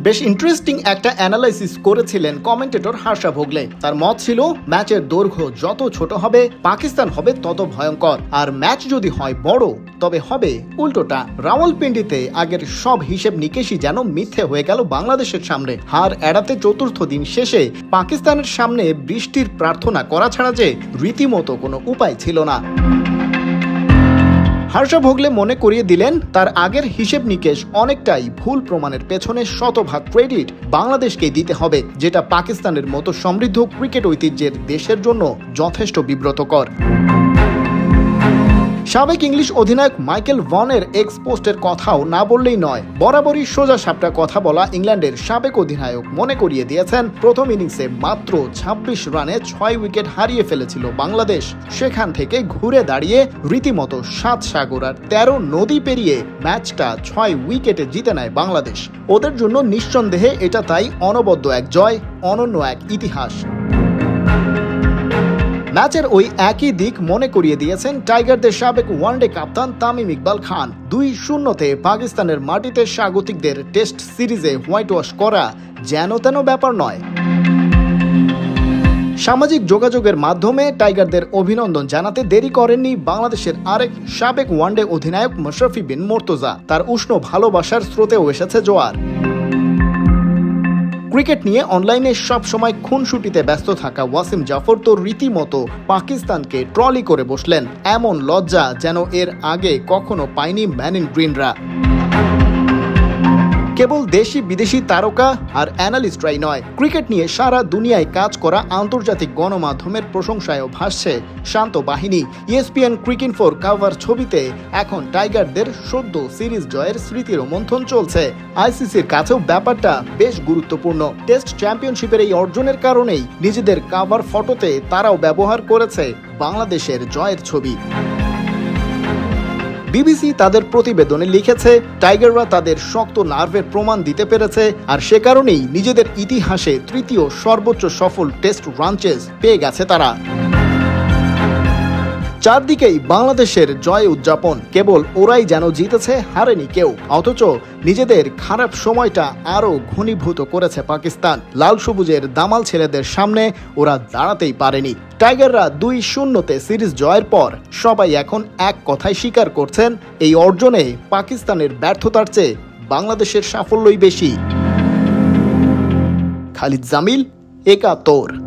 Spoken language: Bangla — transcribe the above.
বেশ ইন্টারেস্টিং একটা অ্যানালাইসিস করেছিলেন কমেন্টেটর হর্ষা ভোগলে। তার মত ছিল ম্যাচের দৈর্ঘ্য যত ছোট হবে পাকিস্তান হবে তত ভয়ঙ্কর, আর ম্যাচ যদি হয় বড় তবে হবে উল্টোটা। রাওয়ালপিন্ডিতে আগের সব হিসেব নিকেশই যেন মিথ্যে হয়ে গেল বাংলাদেশের সামনে। হার এড়াতে চতুর্থ দিন শেষে পাকিস্তানের সামনে বৃষ্টির প্রার্থনা করা ছাড়া যে রীতিমতো কোনো উপায় ছিল না। হর্ষা ভোগলে মনে করিয়ে দিলেন তার আগের হিসেব নিকেশ অনেকটাই ভুল প্রমাণের পেছনে শতভাগ ক্রেডিট বাংলাদেশকেই দিতে হবে, যেটা পাকিস্তানের মতো সমৃদ্ধ ক্রিকেট ঐতিহ্যের দেশের জন্য যথেষ্ট বিব্রতকর। সাবেক ইংলিশ অধিনায়ক মাইকেল ভনের এক্স পোস্টের কথাও না বললেই নয়। বরাবরই সোজা সাপটা কথা বলা ইংল্যান্ডের সাবেক অধিনায়ক মনে করিয়ে দিয়েছেন প্রথম ইনিংসে মাত্র ২৬ রানে ৬ উইকেট হারিয়ে ফেলেছিল বাংলাদেশ। সেখান থেকে ঘুরে দাঁড়িয়ে রীতিমতো ৭ সাগর আর ১৩ নদী পেরিয়ে ম্যাচটা ৬ উইকেটে জিতে নেয় বাংলাদেশ। ওদের জন্য নিঃসন্দেহে এটা তাই অনবদ্য এক জয়, অনন্য এক ইতিহাস। ম্যাচের ওই একই দিক মনে করিয়ে দিয়েছেন টাইগারদের সাবেক ওয়ানডে কাপ্তান তামিম ইকবাল খান। ২-০-তে পাকিস্তানের মাটিতে স্বাগতিকদের টেস্ট সিরিজে হোয়াইট ওয়াশ করা যেন তেন ব্যাপার নয়। সামাজিক যোগাযোগের মাধ্যমে টাইগারদের অভিনন্দন জানাতে দেরি করেননি বাংলাদেশের আরেক সাবেক ওয়ানডে অধিনায়ক মাশরাফি বিন মুর্তজা। তার উষ্ণ ভালোবাসার স্রোতেও এসেছে জোয়ার। ক্রিকেট নিয়ে অনলাইনে সব সময় খুনসুটিতে ব্যস্ত থাকা ওয়াসিম জাফর তো রীতিমতো পাকিস্তানকে ট্রলি করে বসলেন। এমন লজ্জা যেন এর আগে কখনো পায়নি ম্যান ইন গ্রিনরা। কেবল দেশি বিদেশি তারকা আর অ্যানালিস্টরাই নয়, ক্রিকেট নিয়ে সারা দুনিয়ায় কাজ করা আন্তর্জাতিক গণমাধ্যমের প্রশংসায়ও ভাসছে শান্ত বাহিনী। ESPN ক্রিকইনফোর কাভার ছবিতে এখন টাইগারদের সদ্য সিরিজ জয়ের স্মৃতির মন্থন চলছে। ICCর কাছেও ব্যাপারটা বেশ গুরুত্বপূর্ণ। টেস্ট চ্যাম্পিয়নশিপের এই অর্জনের কারণেই নিজেদের কাভার ফটোতে তারাও ব্যবহার করেছে বাংলাদেশের জয়ের ছবি। BBC তাদের প্রতিবেদনে লিখেছে, টাইগাররা তাদের শক্ত নার্ভের প্রমাণ দিতে পেরেছে, আর সে কারণেই নিজেদের ইতিহাসে তৃতীয় সর্বোচ্চ সফল টেস্ট রানচেজ পেয়ে গেছে তারা। চারদিকেই বাংলাদেশের জয় উদযাপন, কেবল ওরাই যেন জিতেছে, হারেনি কেউ। অথচ নিজেদের খারাপ সময়টা আরও ঘনীভূত করেছে পাকিস্তান। লাল সবুজের দামাল ছেলেদের সামনে ওরা দাঁড়াতেই পারেনি। টাইগাররা ২-০-তে সিরিজ জয়ের পর সবাই এখন এক কথাই স্বীকার করছেন, এই অর্জনে পাকিস্তানের ব্যর্থতার চেয়ে বাংলাদেশের সাফল্যই বেশি। খালিদ জামিল, একাত্তর।